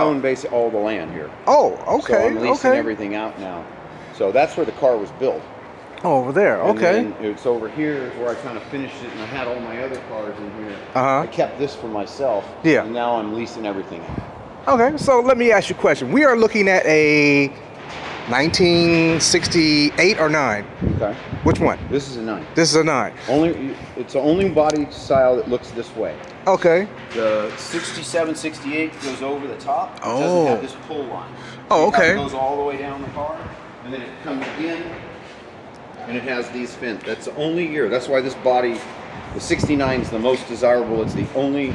own basically all the land here. Oh, okay. So I'm leasing okay. everything out now. So that's where the car was built. Oh, over there. And Okay. then it's over here is where I kind of finished it, and I had all my other cars in here. Uh-huh. I kept this for myself. Yeah. And now I'm leasing everything out. Okay. So let me ask you a question. We are looking at a 1968 or 9. Okay. Which one? This is a 9. This is a 9. It's the only body style that looks this way. Okay. The 67, 68 goes over the top. It Oh. doesn't have this pull line. Oh, See how okay. It goes all the way down the car, and then it comes in, and it has these fins. That's the only year. That's why this body, the 69 is the most desirable. It's the only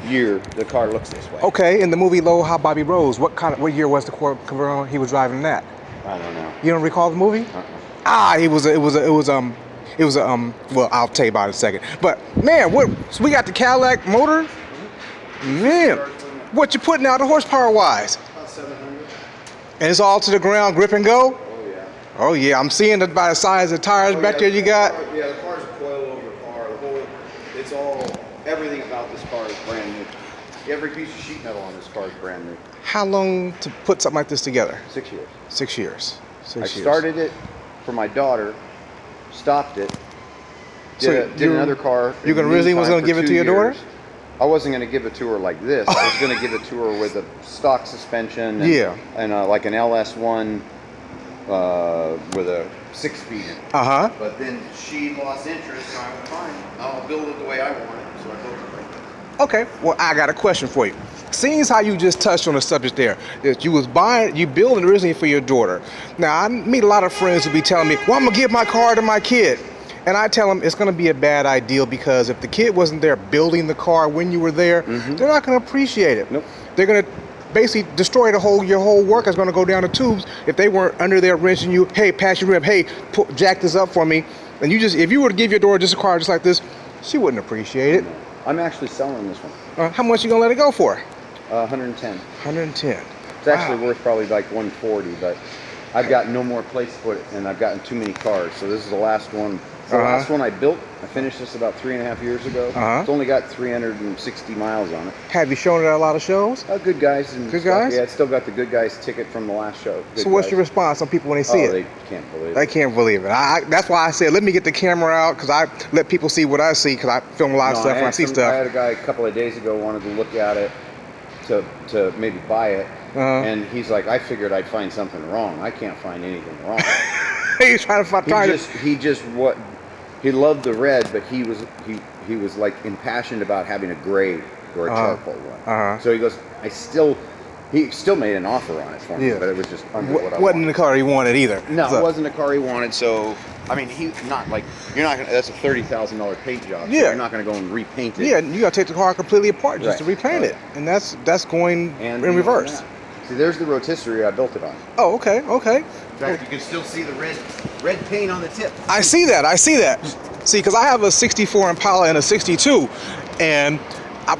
year the car looks this way. Okay. In the movie Low How Bobby Rose, what year was the Camaro he was driving that? I don't know. You don't recall the movie? Uh-uh. It was well, I'll tell you about it in a second. But man, so we got the Cadillac motor. Man, what you putting out the horsepower wise? About 700. And it's all to the ground, grip and go? Oh, yeah. Oh yeah, I'm seeing it by the size of the tires back there you got. Yeah, the car's a coil over car. Everything about this car is brand new. Every piece of sheet metal on this car is brand new. How long to put something like this together? 6 years. 6 years. I started it for my daughter, stopped it, did another car. You originally was going to give it to your daughter? I wasn't going to give it to her like this. I was going to give it to her with a stock suspension and like an LS1 with a 6-speed in it. Uh-huh. But then she lost interest, so I went, fine, I'll build it the way I want it. So I built it like this. Okay, well, I got a question for you. Seeing as how you just touched on the subject there, that you building originally for your daughter. Now, I meet a lot of friends who be telling me, well, I'm going to give my car to my kid. And I tell them it's going to be a bad idea because if the kid wasn't there building the car when you were there, they're not going to appreciate it. Nope. They're going to basically destroy your whole work is going to go down the tubes if they weren't under there wrenching you, hey, pass your rim, hey, jack this up for me. And if you were to give your daughter just a car just like this, she wouldn't appreciate it. I'm actually selling this one. How much you going to let it go for? 110. 110. It's actually worth probably like 140, but I've got no more place to put it, and I've gotten too many cars. So this is the last one. The last one I built. I finished this about 3.5 years ago. It's only got 360 miles on it. Have you shown it at a lot of shows? Good Guys and Good stuff. Guys? Yeah, it's still got the Good Guys ticket from the last show. So what's your response on people when they see it? They can't believe it. They can't believe it. That's why I said, let me get the camera out, because I let people see what I see, because I film a lot of stuff and I see stuff. I had a guy a couple of days ago wanted to look at it to maybe buy it, and he's like, I figured I'd find something wrong. I can't find anything wrong. He's trying to find. He loved the red, but he was like impassioned about having a gray or a charcoal one. So he goes, he still made an offer on it for me, but it was just under what I wanted. Wasn't the car he wanted either. No, it wasn't the car he wanted. So I mean, that's a $30,000 paint job. So you're not gonna go and repaint it. Yeah, you gotta take the car completely apart just to repaint it, and that's going in reverse. See, there's the rotisserie I built it on. Oh, okay. In fact, you can still see the red paint on the tip. I see that. See, because I have a 64 Impala and a 62, and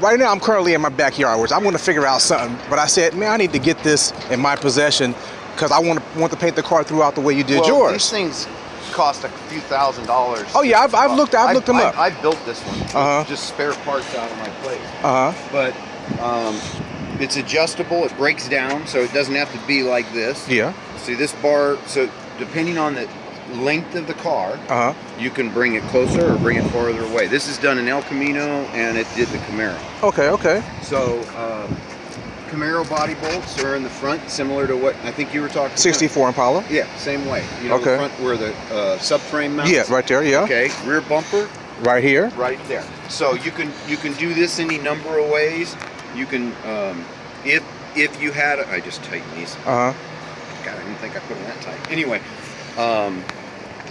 right now I'm currently in my backyard, which I'm going to figure out something. But I said, man, I need to get this in my possession because I want to paint the car throughout the way you did yours. These things cost a few $1,000s. Oh yeah, I've looked them up. I built this one. Just spare parts out of my place. But it's adjustable. It breaks down, so it doesn't have to be like this. Yeah. See this bar. So depending on the length of the car, you can bring it closer or bring it farther away. This is done in El Camino, and it did the Camaro. Okay. So Camaro body bolts are in the front, similar to what I think you were talking 64 Impala? Yeah, same way. You know, the front where the subframe mounts? Yeah, right there, yeah. Okay, rear bumper? Right here? Right there. So you can do this any number of ways. You can, if you had, I just tightened these. God, I didn't think I put them that tight. Anyway,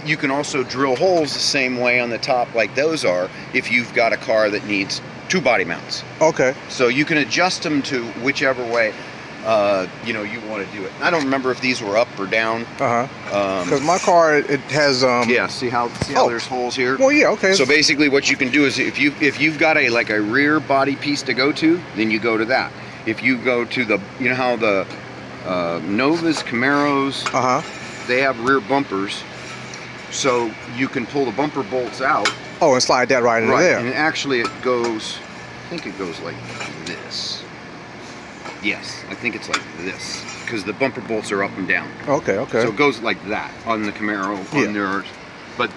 you can also drill holes the same way on the top like those are if you've got a car that needs 2 body mounts. Okay. So you can adjust them to whichever way you want to do it. I don't remember if these were up or down. Because my car, it has see how there's holes here? Well, yeah, okay. So basically what you can do is if you've got a rear body piece to go to, then you go to that. If you go to the, you know how the Novas, Camaros, they have rear bumpers, so you can pull the bumper bolts out. Oh, and slide that right into there. And actually it goes, I think it goes like this. Yes, I think it's like this because the bumper bolts are up and down. Okay. So it goes like that on the Camaro, on yours. But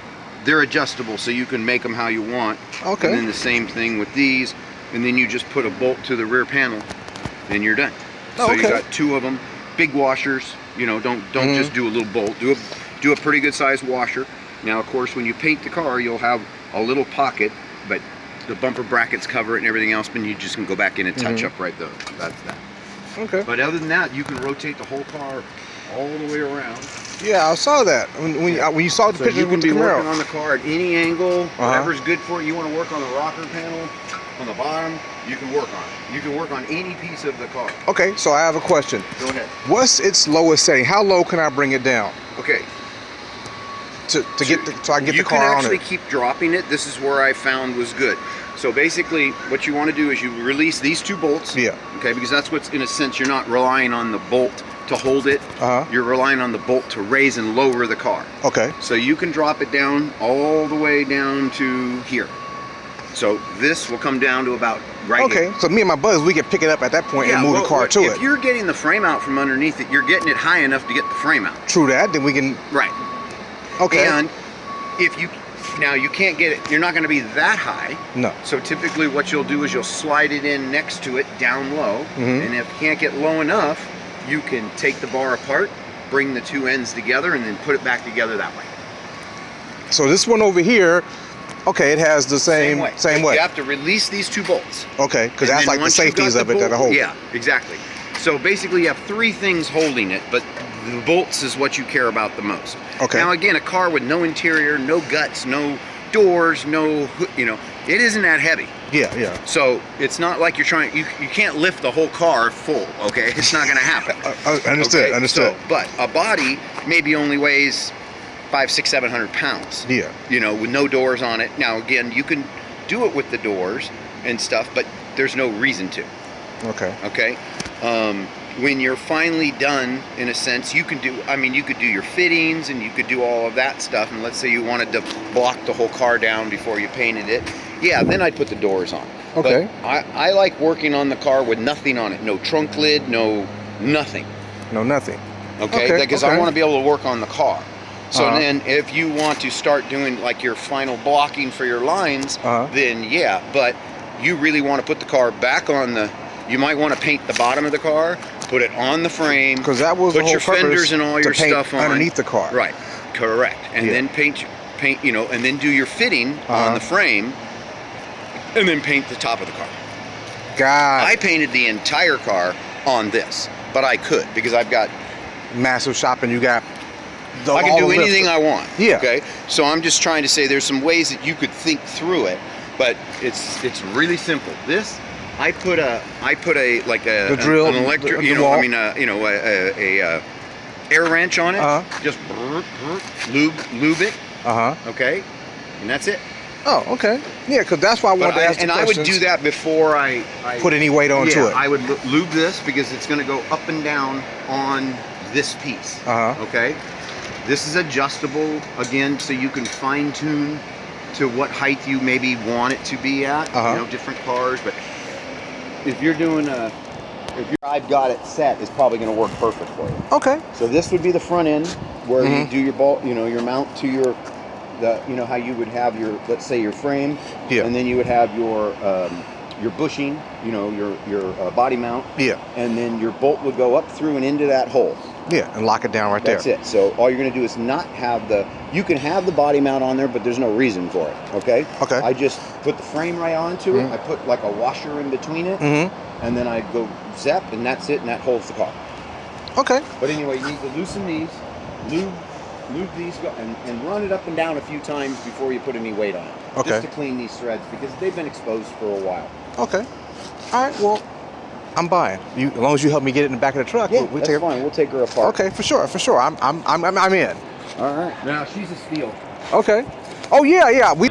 they're adjustable, so you can make them how you want. Okay. And then the same thing with these, and then you just put a bolt to the rear panel, and you're done. Oh, so okay. you got two of them, big washers. You know, don't just do a little bolt. Do a pretty good sized washer. Now, of course, when you paint the car, you'll have a little pocket, but the bumper brackets cover it and everything else, but you just can go back in and touch up right there. That's that. Okay. But other than that, you can rotate the whole car all the way around. Yeah, I saw that when you saw the So picture you can with the be working Camaro. on the car at any angle, whatever's good for it. You want to work on the rocker panel on the bottom, you can work on it. You can work on any piece of the car. Okay, so I have a question. Go ahead. What's its lowest setting? How low can I bring it down Okay. so I can get the car You on can actually it? keep dropping it. This is where I found was good. So basically, what you want to do is you release these two bolts. Yeah. Okay, because that's what's, in a sense, you're not relying on the bolt to hold it. You're relying on the bolt to raise and lower the car. Okay. So you can drop it down all the way down to here. So this will come down to about right here. Okay, so me and my buddies, we can pick it up at that point and move the car to if it. you're getting the frame out from underneath it, you're getting it high enough to get the frame out. True that, then we can... Right. Okay. And if you, now you can't get it, you're not going to be that high. No. So typically what you'll do is you'll slide it in next to it down low. And if you can't get low enough, you can take the bar apart, bring the two ends together, and then put it back together that way. So this one over here, okay, it has the same way. You have to release these two bolts. Okay, because And that's then like the once you've got safeties of it that bolt- are holding. Yeah, exactly. So basically you have three things holding it, but the bolts is what you care about the most. Okay. Now again, a car with no interior, no guts, no doors, no, you know, it isn't that heavy. Yeah. So it's not like you're trying, you can't lift the whole car full, okay? It's not gonna happen. Understood, Okay? understood. So, but a body maybe only weighs 500, 600, 700 pounds. Yeah. You know, with no doors on it. Now again, you can do it with the doors and stuff, but there's no reason to. Okay. Okay. When you're finally done, in a sense, you can do, I mean, you could do your fittings and you could do all of that stuff. And let's say you wanted to block the whole car down before you painted it. Yeah, then I'd put the doors on. Okay. But I like working on the car with nothing on it. No trunk lid, no nothing. No, nothing. Okay. Because I want to be able to work on the car. So then if you want to start doing like your final blocking for your lines, then yeah, but you really want to put the car back on the, you might want to paint the bottom of the car, put it on the frame, Because that was put the whole your fenders and all to your paint stuff on. underneath the car. Right, correct. And then paint, you know, and then do your fitting on the frame, and then paint the top of the car. I painted the entire car on this, but I could because I've got massive shop and you got I can do anything I want. Yeah. Okay. So I'm just trying to say there's some ways that you could think through it, but it's really simple. This I put a like a the drill, an electric, the you know, wall. I mean a air wrench on it. Just lube it. Okay. And that's it. Oh, okay. Yeah, because that's why I wanted to ask the I would questions. do that before I Put any weight onto it. I would lube this because it's going to go up and down on this piece. Okay. This is adjustable again, so you can fine tune to what height you maybe want it to be at. You know, different cars, but if you're doing I've got it set, it's probably going to work perfect for you. Okay. So this would be the front end where you do your bolt, you know, your mount to your, you know how you would have your, let's say your frame, and then you would have your bushing, you know, your body mount, and then your bolt would go up through and into that hole. Yeah, and lock it down right there. That's it. So all you're going to do is not have you can have the body mount on there, but there's no reason for it. Okay. Okay. I just put the frame right onto it. I put like a washer in between it, and then I go zap, and that's it, and that holds the car. Okay. But anyway, you need to loosen these, lube these, and run it up and down a few times before you put any weight on it. Okay. Just to clean these threads because they've been exposed for a while. Okay. All right. Well, I'm buying. As long as you help me get it in the back of the truck, Yeah, we'll that's take fine. We'll take her apart. Okay, for sure. I'm in. All right. Now she's a steal. Okay. Oh yeah. We